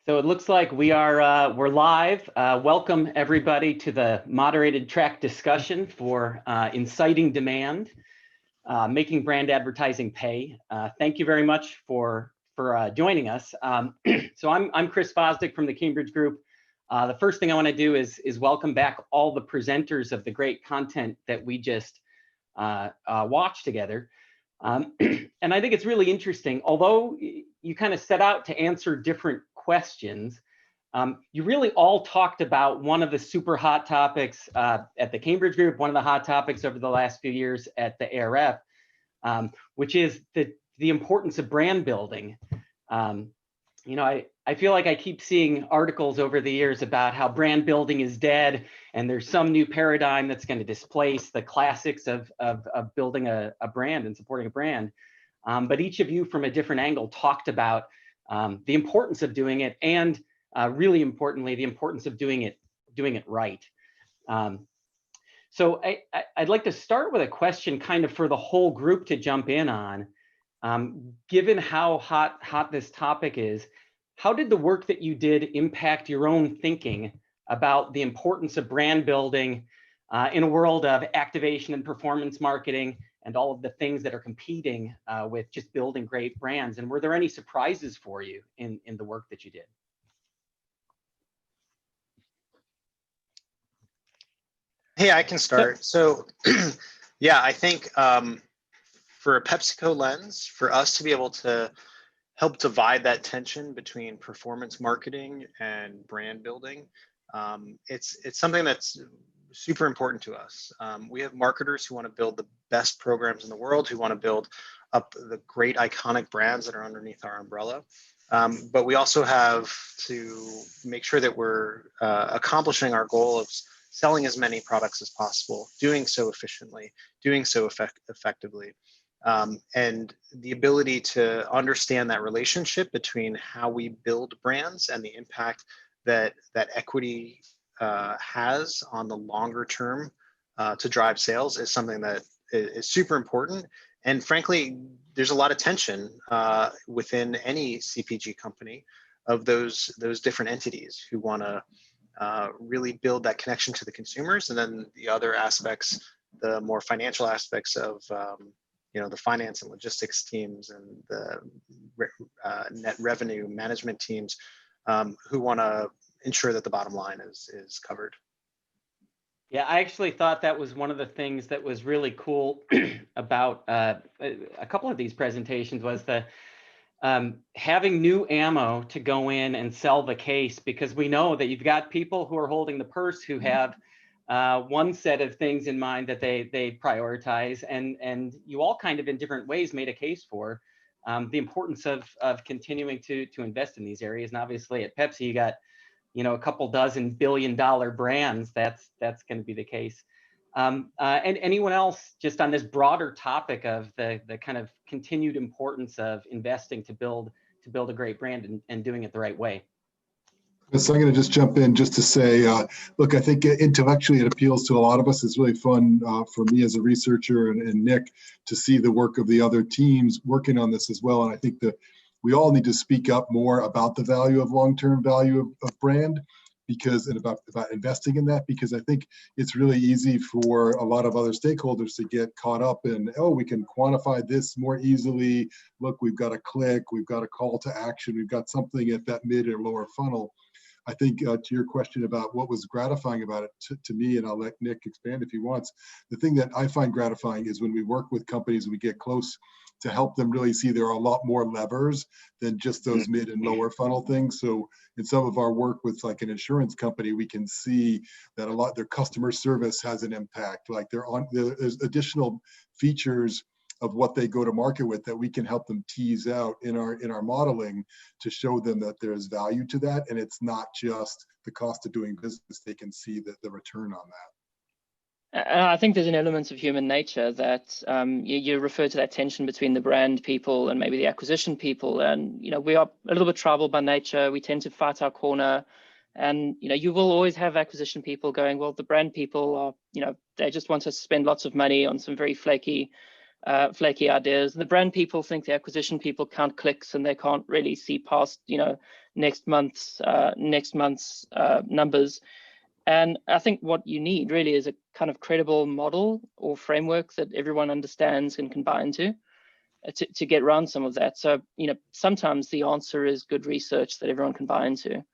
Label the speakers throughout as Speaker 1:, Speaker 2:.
Speaker 1: So it looks like we're live. Welcome everybody to the moderated track discussion for inciting demand, making brand advertising pay. Thank you very much for joining us. So I'm Chris Fosdick from the Cambridge Group. The first thing I want to do is welcome back all the presenters of the great content that we just watched together. And I think it's really interesting, although you kind of set out to answer different questions, you really all talked about one of the super hot topics at the Cambridge Group, one of the hot topics over the last few years at the ARF, which is the importance of brand building. You know, I feel like I keep seeing articles over the years about how brand building is dead and there's some new paradigm that's going to displace the classics of building a brand and supporting a brand. But each of you from a different angle talked about the importance of doing it, and really importantly, the importance of doing it right. So I'd like to start with a question kind of for the whole group to jump in on. Given how hot this topic is, how did the work that you did impact your own thinking about the importance of brand building in a world of activation and performance marketing and all of the things that are competing with just building great brands? And were there any surprises for you in the work that you did?
Speaker 2: Hey, I can start. So yeah, I think for a PepsiCo lens, for us to be able to help divide that tension between performance marketing and brand building, it's something that's super important to us. We have marketers who want to build the best programs in the world, who want to build up the great iconic brands that are underneath our umbrella. But we also have to make sure that we're accomplishing our goal of selling as many products as possible, doing so efficiently, doing so effectively. And the ability to understand that relationship between how we build brands and the impact that equity has on the longer term to drive sales is something that is super important. And frankly, there's a lot of tension within any CPG company of those different entities who want to really build that connection to the consumers, and then the other aspects, the more financial aspects of you know, the finance and logistics teams and the net revenue management teams who want to ensure that the bottom line is covered.
Speaker 1: Yeah, I actually thought that was one of the things that was really cool about a couple of these presentations was the having new ammo to go in and sell the case, because we know that you've got people who are holding the purse who have one set of things in mind that they prioritize, and you all kind of in different ways made a case for the importance of continuing to invest in these areas. And obviously at Pepsi, you got, you know, a couple dozen billion-dollar brands. That's going to be the case. And anyone else just on this broader topic of the kind of continued importance of investing to build a great brand and doing it the right way?
Speaker 3: So I'm going to just jump in just to say, look, I think intellectually it appeals to a lot of us. It's really fun for me as a researcher and Nick to see the work of the other teams working on this as well. And I think that we all need to speak up more about the value of long-term value of brand, because and about investing in that, because I think it's really easy for a lot of other stakeholders to get caught up in, oh, we can quantify this more easily. Look, we've got a click, we've got a call to action, we've got something at that mid or lower funnel. I think to your question about what was gratifying about it to me, and I'll let Nick expand if he wants, the thing that I find gratifying is when we work with companies and we get close to help them really see there are a lot more levers than just those mid and lower funnel things. So in some of our work with like an insurance company, we can see that a lot their customer service has an impact. Like there's additional features of what they go to market with that we can help them tease out in our modeling to show them that there's value to that, and it's not just the cost of doing business. They can see the return on that.
Speaker 4: I think there's an element of human nature that you refer to that tension between the brand people and maybe the acquisition people, and you know, we are a little bit tribal by nature. We tend to fight our corner, and you know, you will always have acquisition people going, well, the brand people are, you know, they just want us to spend lots of money on some very flaky flaky ideas. The brand people think the acquisition people count clicks and they can't really see past, next month's numbers. And I think what you need really is a kind of credible model or framework that everyone understands and can buy into to get around some of that. So, sometimes the answer is good research that everyone can buy into.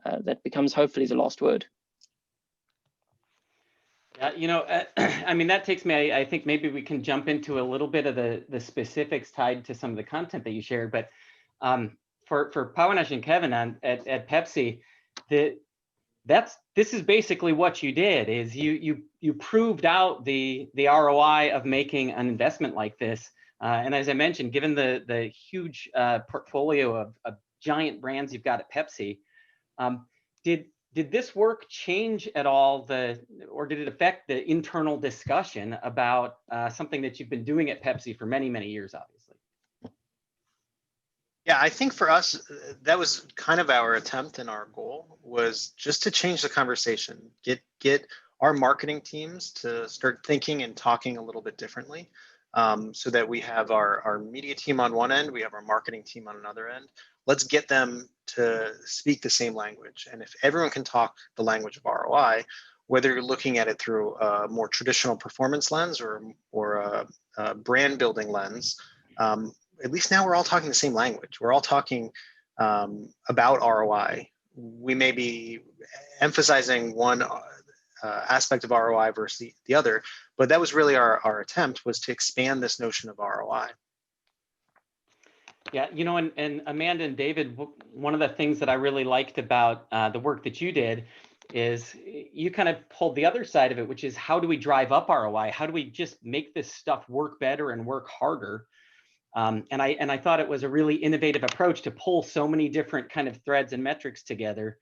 Speaker 4: That becomes hopefully the last word.
Speaker 1: Yeah, I mean, that takes me, I think maybe we can jump into a little bit of the specifics tied to some of the content that you shared. But for Pawanesh and Kevin at Pepsi, this is basically what you did, is you proved out the ROI of making an investment like this. And as I mentioned, given the huge portfolio of giant brands you've got at Pepsi, did this work change at all or did it affect the internal discussion about something that you've been doing at Pepsi for many, many years, obviously?
Speaker 2: Yeah, I think for us, that was kind of our attempt and our goal, was just to change the conversation, get our marketing teams to start thinking and talking a little bit differently, so that we have our media team on one end, we have our marketing team on another end. Let's get them to speak the same language. And if everyone can talk the language of ROI, whether you're looking at it through a more traditional performance lens or a brand building lens, at least now we're all talking the same language. We're all talking about ROI. We may be emphasizing one aspect of ROI versus the other, but that was really our attempt, was to expand this notion of ROI.
Speaker 1: Yeah, and Amanda and David, one of the things that I really liked about the work that you did is you kind of pulled the other side of it, which is how do we drive up ROI? How do we just make this stuff work better and work harder? And I thought it was a really innovative approach to pull so many different kind of threads and metrics together.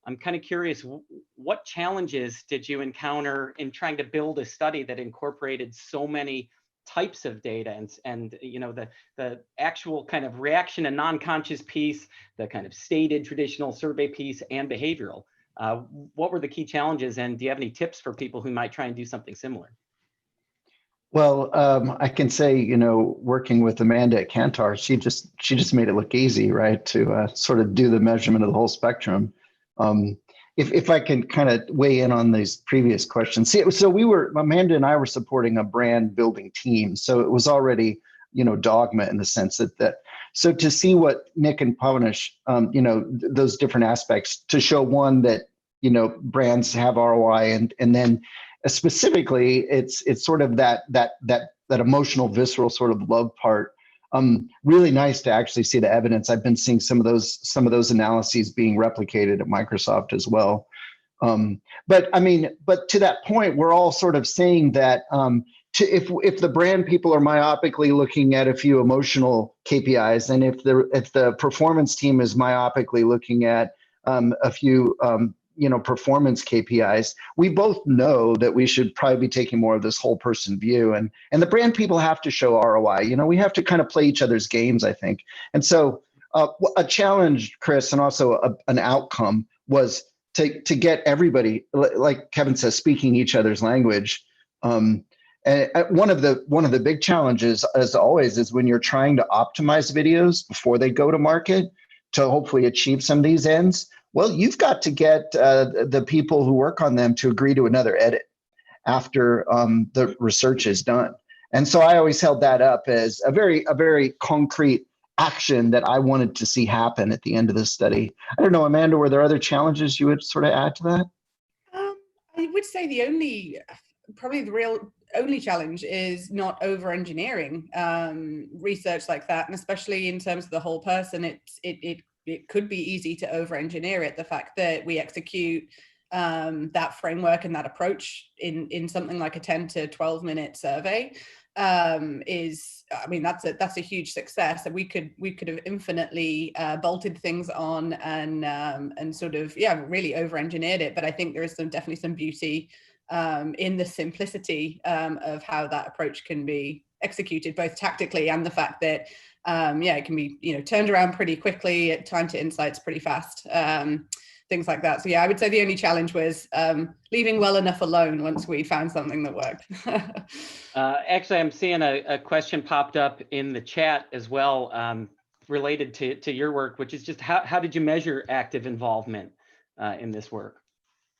Speaker 1: I'm kind of curious, what challenges did you encounter in trying to build a study that incorporated so many types of data and the actual kind of reaction and non-conscious piece, the kind of stated traditional survey piece, and behavioral? What were the key challenges, and do you have any tips for people who might try and do something similar?
Speaker 5: Well, I can say, working with Amanda at Kantar, she just made it look easy, right? To sort of do the measurement of the whole spectrum. If I can kind of weigh in on these previous questions. See, so Amanda and I were supporting a brand building team. So it was already, dogma in the sense so to see what Nick and Pawanesh, those different aspects, to show one that, brands have ROI and then specifically it's sort of that emotional, visceral sort of love part. Really nice to actually see the evidence. I've been seeing some of those analyses being replicated at Microsoft as well. But to that point, we're all sort of saying that if the brand people are myopically looking at a few emotional KPIs, and if the performance team is myopically looking at a few performance KPIs, we both know that we should probably be taking more of this whole person view, and the brand people have to show ROI. We have to kind of play each other's games, I think. And so a challenge, Chris, and also an outcome was to get everybody, like Kevin says, speaking each other's language. And one of the big challenges, as always, is when you're trying to optimize videos before they go to market to hopefully achieve some of these ends. Well, you've got to get the people who work on them to agree to another edit after the research is done. And so I always held that up as a very concrete action that I wanted to see happen at the end of this study. I don't know, Amanda, were there other challenges you would sort of add to that?
Speaker 6: I would say probably the real only challenge is not over-engineering research like that, and especially in terms of the whole person, it could be easy to over-engineer it. The fact that we execute that framework and that approach in something like a 10 to 12 minute survey that's a huge success. And we could have infinitely bolted things on and sort of really over-engineered it. But I think there is definitely some beauty in the simplicity of how that approach can be executed, both tactically and the fact that it can be turned around pretty quickly. Time to insights pretty fast. things like that. So yeah, I would say the only challenge was leaving well enough alone once we found something that worked.
Speaker 1: Actually, I'm seeing a question popped up in the chat as well, related to your work, which is just how did you measure active involvement in this work?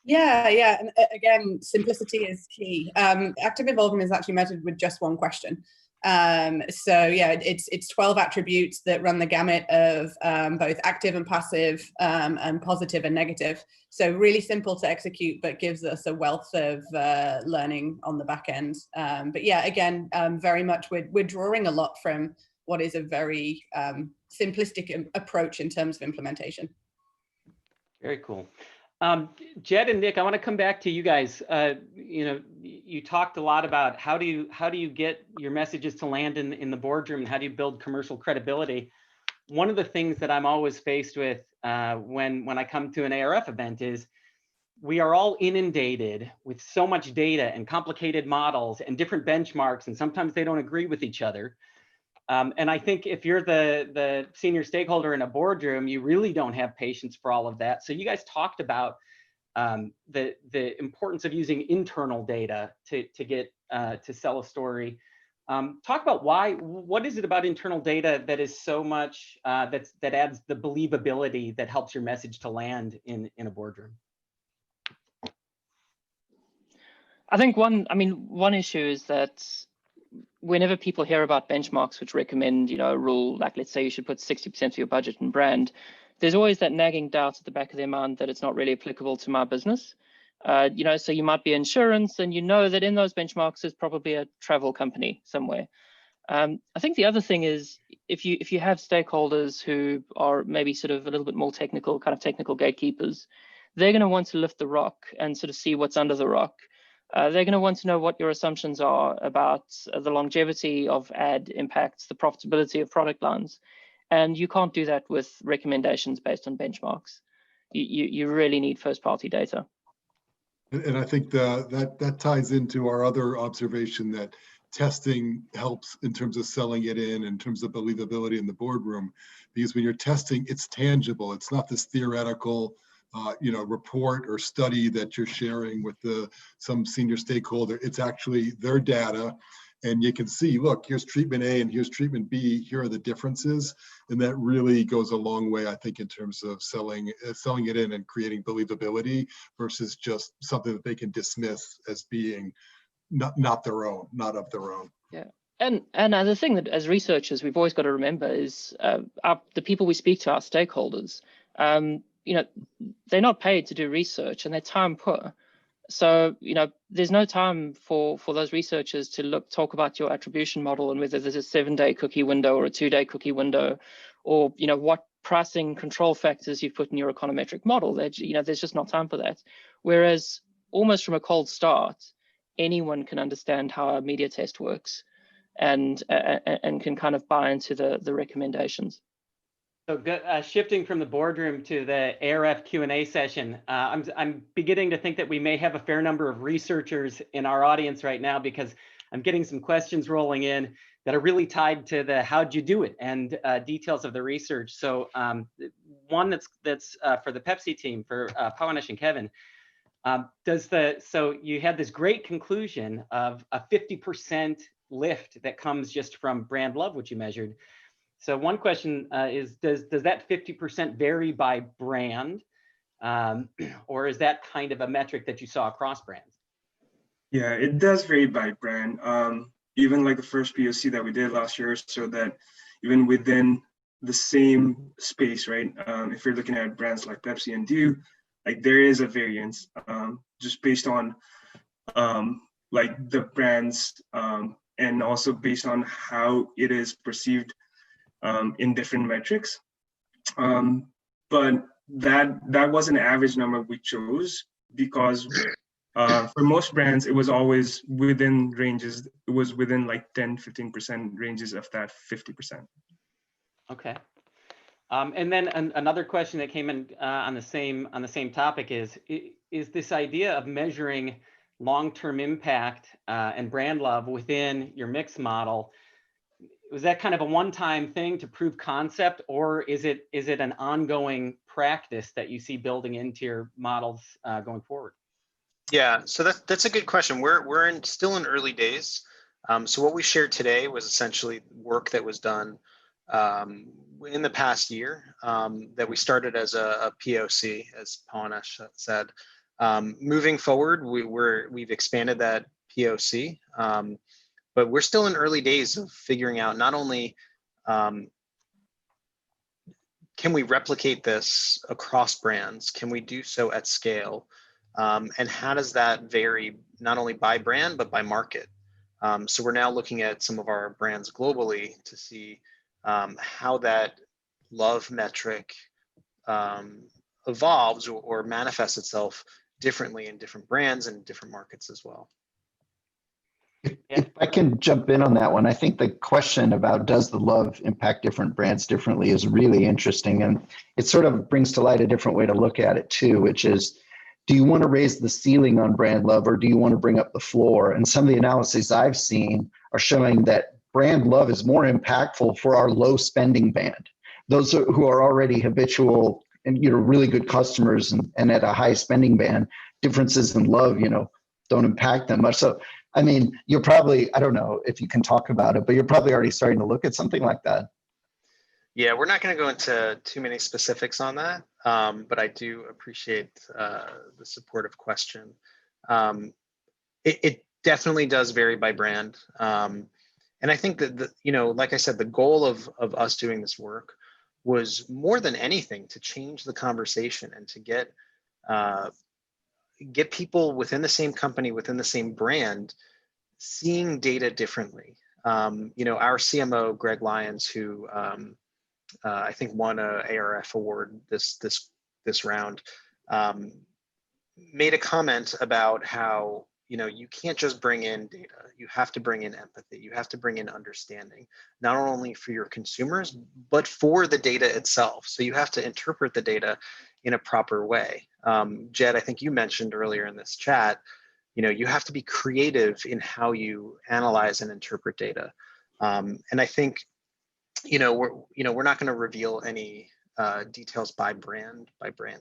Speaker 6: Yeah. And again, simplicity is key. Active involvement is actually measured with just one question. So yeah, it's 12 attributes that run the gamut of both active and passive, and positive and negative. So really simple to execute, but gives us a wealth of learning on the back end. But yeah, again, very much we're drawing a lot from what is a very simplistic approach in terms of implementation.
Speaker 1: Very cool. Jed and Nick, I want to come back to you guys. You talked a lot about how do you get your messages to land in the boardroom, and how do you build commercial credibility? One of the things that I'm always faced with when I come to an ARF event is we are all inundated with so much data and complicated models and different benchmarks, and sometimes they don't agree with each other. And I think if you're the senior stakeholder in a boardroom, you really don't have patience for all of that. So you guys talked about the importance of using internal data to get to sell a story. Talk about what is it about internal data that is so much that adds the believability that helps your message to land in a boardroom?
Speaker 4: I think one issue is that whenever people hear about benchmarks which recommend, a rule, like let's say you should put 60% of your budget in brand, there's always that nagging doubt at the back of their mind that it's not really applicable to my business. So you might be insurance, and that in those benchmarks there's probably a travel company somewhere. I think the other thing is if you have stakeholders who are maybe sort of a little bit more technical, kind of technical gatekeepers, they're going to want to lift the rock and sort of see what's under the rock. They're going to want to know what your assumptions are about the longevity of ad impacts, the profitability of product lines. And you can't do that with recommendations based on benchmarks. You really need first-party data.
Speaker 3: And I think that ties into our other observation that testing helps in terms of selling it in terms of believability in the boardroom. Because when you're testing, it's tangible. It's not this theoretical report or study that you're sharing with some senior stakeholder. It's actually their data, and you can see, look, here's treatment A and here's treatment B. Here are the differences, and that really goes a long way, I think, in terms of selling it in and creating believability versus just something that they can dismiss as being not their own, not of their own.
Speaker 4: Yeah. And the thing that as researchers we've always got to remember is the people we speak to, our stakeholders. They're not paid to do research, and they're time poor. So, there's no time for those researchers to talk about your attribution model and whether there's a 7-day cookie window or a 2-day cookie window, or, what pricing control factors you've put in your econometric model. There's just not time for that. Whereas almost from a cold start, anyone can understand how a media test works and can kind of buy into the recommendations.
Speaker 1: So shifting from the boardroom to the ARF Q&A session, I'm beginning to think that we may have a fair number of researchers in our audience right now, because I'm getting some questions rolling in that are really tied to the how'd you do it and details of the research. So one that's for the Pepsi team, for Pawanesh and Kevin. So you had this great conclusion of a 50% lift that comes just from brand love, which you measured. So one question is, does that 50% vary by brand, or is that kind of a metric that you saw across brands?
Speaker 7: Yeah, it does vary by brand. Even like the first POC that we did last year, so that even within the same space, right? If you're looking at brands like Pepsi and Dew, like there is a variance just based on like the brands and also based on how it is perceived in different metrics. But that was an average number we chose because for most brands, it was always within ranges. It was within like 10-15% ranges of that 50%.
Speaker 1: Okay. And then another question that came in on the same topic is this idea of measuring long-term impact and brand love within your mix model. was that kind of a one-time thing to prove concept, or is it an ongoing practice that you see building into your models going forward?
Speaker 2: Yeah, so that's a good question. We're still in early days. So what we shared today was essentially work that was done in the past year that we started as a POC, as Pawanesh said. Moving forward, we've expanded that POC, but we're still in early days of figuring out not only can we replicate this across brands, can we do so at scale, and how does that vary not only by brand but by market? So we're now looking at some of our brands globally to see how that love metric evolves or manifests itself differently in different brands and different markets as well.
Speaker 5: If I can jump in on that one, I think the question about does the love impact different brands differently is really interesting. And it sort of brings to light a different way to look at it too, which is, do you want to raise the ceiling on brand love, or do you want to bring up the floor? And some of the analyses I've seen are showing that brand love is more impactful for our low spending band. Those who are already habitual and really good customers and at a high spending band, differences in love, don't impact them much. So, I mean, you're probably, I don't know if you can talk about it, but you're probably already starting to look at something like that.
Speaker 2: Yeah, we're not going to go into too many specifics on that, but I do appreciate the supportive question. It definitely does vary by brand. And I think that, like I said, the goal of us doing this work was more than anything to change the conversation and to get people within the same company, within the same brand, seeing data differently. Our CMO, Greg Lyons, who I think won a ARF award this round, made a comment about how you can't just bring in data. You have to bring in empathy. You have to bring in understanding, not only for your consumers, but for the data itself. So you have to interpret the data in a proper way. Jed, I think you mentioned earlier in this chat, you have to be creative in how you analyze and interpret data. And I think, we're not going to reveal any details by brand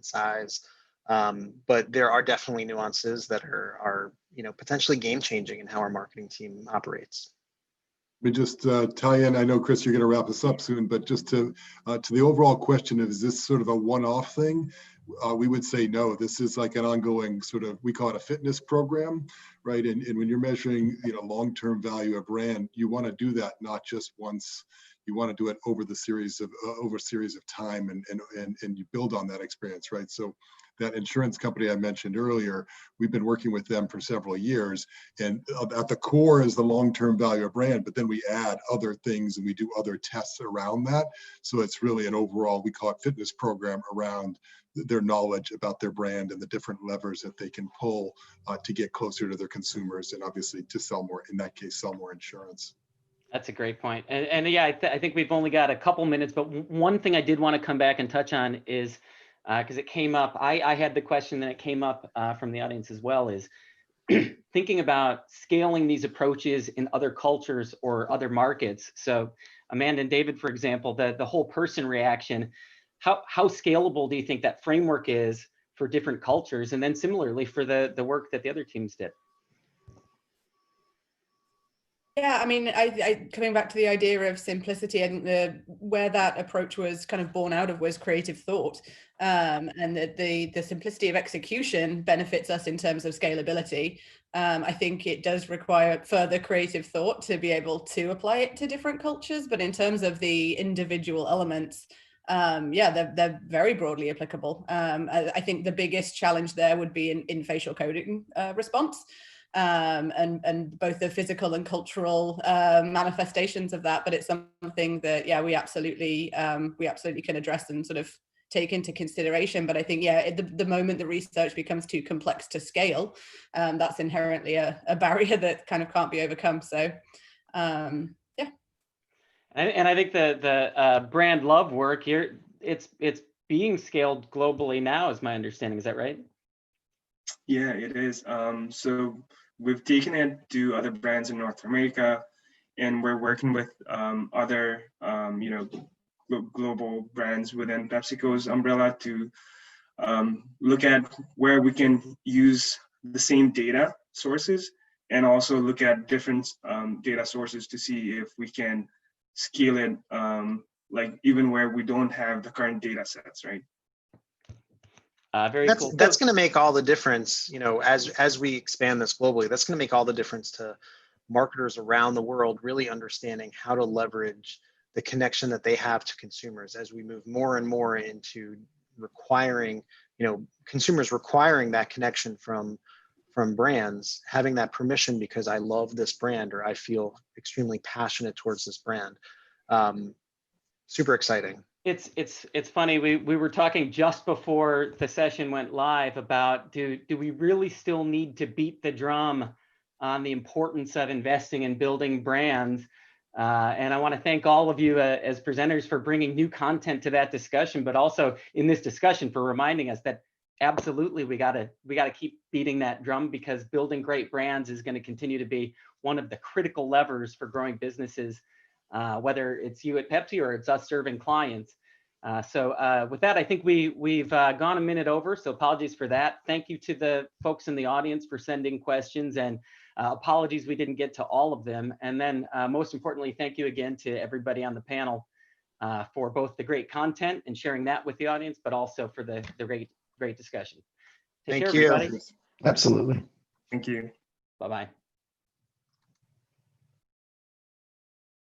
Speaker 2: size. But there are definitely nuances that are potentially game changing in how our marketing team operates.
Speaker 3: Let me just tie in. I know, Chris, you're going to wrap this up soon, but just to the overall question of, is this sort of a one-off thing? We would say no. This is like an ongoing sort of, we call it a fitness program, right? And when you're measuring, long-term value of brand, you want to do that not just once. You want to do it over a series of time, and you build on that experience, right? So that insurance company I mentioned earlier, we've been working with them for several years, and at the core is the long-term value of brand, but then we add other things and we do other tests around that. So it's really an overall, we call it fitness program around their knowledge about their brand and the different levers that they can pull to get closer to their consumers, and obviously to sell more, in that case, sell more insurance.
Speaker 1: That's a great point. And yeah, I think we've only got a couple minutes, but one thing I did want to come back and touch on is, because it came up, I had the question that it came up from the audience as well, is thinking about scaling these approaches in other cultures or other markets. So Amanda and David, for example, the whole person reaction, how scalable do you think that framework is for different cultures? And then similarly for the work that the other teams did?
Speaker 6: Yeah, I mean, I coming back to the idea of simplicity, I think where that approach was kind of born out of was creative thought, and the simplicity of execution benefits us in terms of scalability. I think it does require further creative thought to be able to apply it to different cultures, but in terms of the individual elements, yeah, they're very broadly applicable. I think the biggest challenge there would be in facial coding response. And both the physical and cultural manifestations of that, but it's something that, yeah, we absolutely can address and sort of take into consideration. But I think, yeah, the moment the research becomes too complex to scale, that's inherently a barrier that kind of can't be overcome. So, yeah.
Speaker 1: And I think the brand love work here, it's being scaled globally now, is my understanding. Is that right?
Speaker 7: Yeah, it is. So we've taken it to other brands in North America, and we're working with other global brands within PepsiCo's umbrella to look at where we can use the same data sources and also look at different data sources to see if we can scale it, like even where we don't have the current data sets, right?
Speaker 1: Very cool.
Speaker 2: That's going to make all the difference, as we expand this globally. That's going to make all the difference to marketers around the world really understanding how to leverage the connection that they have to consumers as we move more and more into requiring, consumers requiring that connection from brands, having that permission because I love this brand or I feel extremely passionate towards this brand. Super exciting.
Speaker 1: It's funny. We were talking just before the session went live about do we really still need to beat the drum on the importance of investing in building brands? And I want to thank all of you as presenters for bringing new content to that discussion, but also in this discussion for reminding us that absolutely we gotta keep beating that drum because building great brands is going to continue to be one of the critical levers for growing businesses, whether it's you at Pepsi or it's us serving clients. So with that, I think we've gone a minute over, so apologies for that. Thank you to the folks in the audience for sending questions, and apologies we didn't get to all of them. And then most importantly, thank you again to everybody on the panel for both the great content and sharing that with the audience, but also for the great discussion. Take care,
Speaker 2: Thank you.
Speaker 1: everybody.
Speaker 5: Absolutely.
Speaker 7: Thank you.
Speaker 1: Bye-bye.